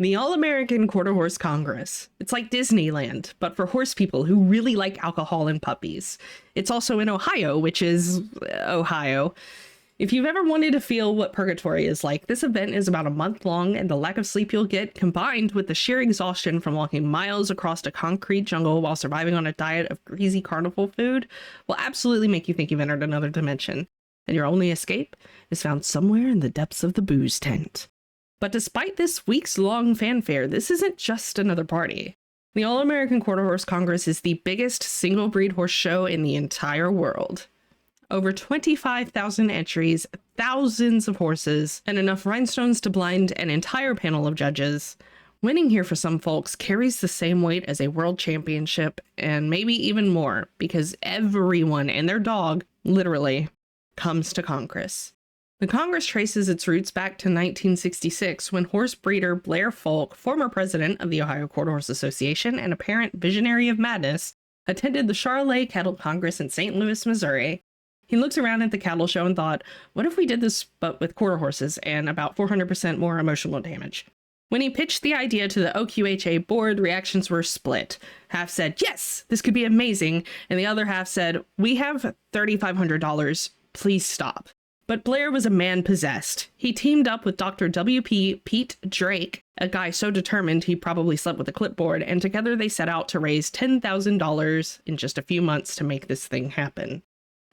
The All-American Quarter Horse Congress. It's like Disneyland, but for horse people who really like alcohol and puppies. It's also in Ohio, which is Ohio. If you've ever wanted to feel what purgatory is like, this event is about a month long, and the lack of sleep you'll get, combined with the sheer exhaustion from walking miles across a concrete jungle while surviving on a diet of greasy carnival food, will absolutely make you think you've entered another dimension, and your only escape is found somewhere in the depths of the booze tent. But despite this weeks-long fanfare, this isn't just another party. The All-American Quarter Horse Congress is the biggest single-breed horse show in the entire world. Over 25,000 entries, thousands of horses, and enough rhinestones to blind an entire panel of judges. Winning here for some folks carries the same weight as a world championship, and maybe even more, because everyone and their dog, literally, comes to Congress. The Congress traces its roots back to 1966 when horse breeder Blair Folk, former president of the Ohio Quarter Horse Association and apparent visionary of madness, attended the Charolais Cattle Congress in St. Louis, Missouri. He looked around at the cattle show and thought, what if we did this but with quarter horses and about 400% more emotional damage? When he pitched the idea to the OQHA board, reactions were split. Half said, yes, this could be amazing, and the other half said, we have $3,500, please stop. But Blair was a man possessed. He teamed up with Dr. W.P. Pete Drake, a guy so determined he probably slept with a clipboard, and together they set out to raise $10,000 in just a few months to make this thing happen.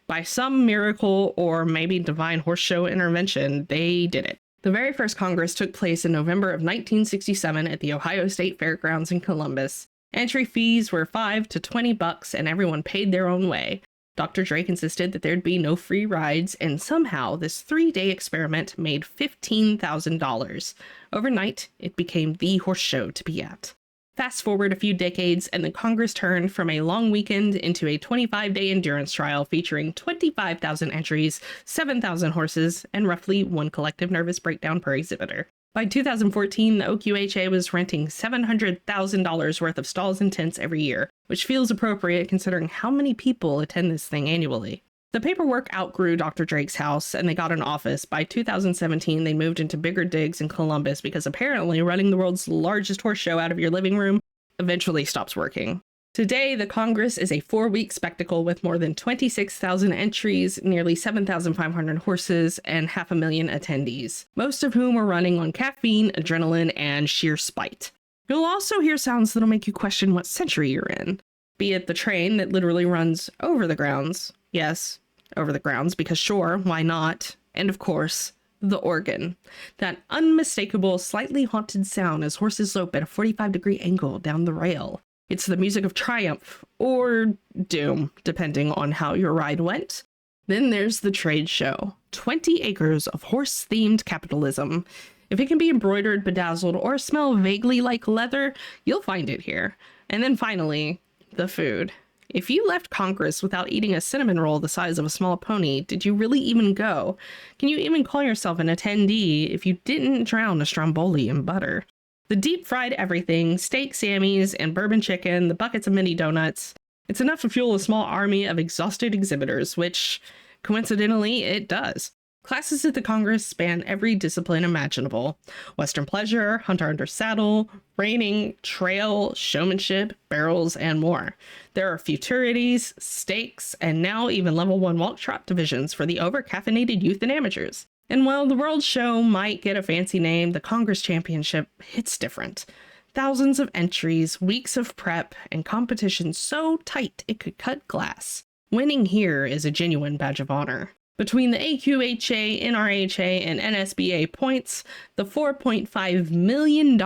By some miracle or maybe divine horse show intervention, they did it. The very first Congress took place in November of 1967 at the Ohio State Fairgrounds in Columbus. Entry fees were $5 to $20, and everyone paid their own way. Dr. Drake insisted that there'd be no free rides, and somehow this 3-day experiment made $15,000. Overnight, it became the horse show to be at. Fast forward a few decades, and the Congress turned from a long weekend into a 25-day endurance trial featuring 25,000 entries, 7,000 horses, and roughly one collective nervous breakdown per exhibitor. By 2014, the OQHA was renting $700,000 worth of stalls and tents every year, which feels appropriate considering how many people attend this thing annually. The paperwork outgrew Dr. Drake's house, and they got an office. By 2017, they moved into bigger digs in Columbus because apparently running the world's largest horse show out of your living room eventually stops working. Today, the Congress is a 4-week spectacle with more than 26,000 entries, nearly 7,500 horses, and 500,000 attendees, most of whom are running on caffeine, adrenaline, and sheer spite. You'll also hear sounds that'll make you question what century you're in, be it the train that literally runs over the grounds. Yes, over the grounds, because sure, why not? And of course, the organ. That unmistakable, slightly haunted sound as horses lope at a 45-degree angle down the rail. It's the music of triumph, or doom, depending on how your ride went. Then there's the trade show. 20 acres of horse-themed capitalism. If it can be embroidered, bedazzled, or smell vaguely like leather, you'll find it here. And then finally, the food. If you left Congress without eating a cinnamon roll the size of a small pony, did you really even go? Can you even call yourself an attendee if you didn't drown a stromboli in butter? The deep-fried everything, steak Sammys and bourbon chicken, the buckets of mini donuts. It's enough to fuel a small army of exhausted exhibitors, which, coincidentally, it does. Classes at the Congress span every discipline imaginable. Western pleasure, hunter under saddle, reining, trail, showmanship, barrels, and more. There are futurities, stakes, and now even level 1 walk trot divisions for the over-caffeinated youth and amateurs. And while the World Show might get a fancy name, the Congress Championship hits different. Thousands of entries, weeks of prep, and competition so tight it could cut glass. Winning here is a genuine badge of honor. Between the AQHA, NRHA, and NSBA points, the $4.5 million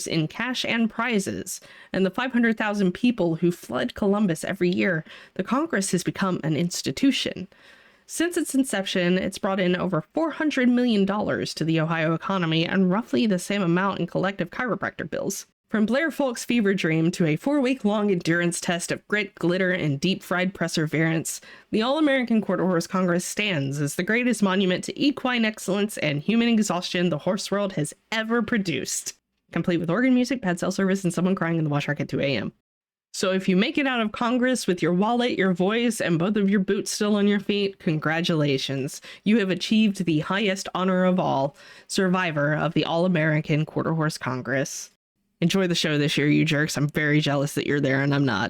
in cash and prizes, and the 500,000 people who flood Columbus every year, the Congress has become an institution. Since its inception, it's brought in over $400 million to the Ohio economy and roughly the same amount in collective chiropractor bills. From Blair Folk's fever dream to a 4-week-long endurance test of grit, glitter, and deep-fried perseverance, the All-American Quarter Horse Congress stands as the greatest monument to equine excellence and human exhaustion the horse world has ever produced. Complete with organ music, pad cell service, and someone crying in the wash rack at 2 a.m. So if you make it out of Congress with your wallet, your voice, and both of your boots still on your feet, congratulations. You have achieved the highest honor of all, survivor of the All-American Quarter Horse Congress. Enjoy the show this year, you jerks. I'm very jealous that you're there and I'm not.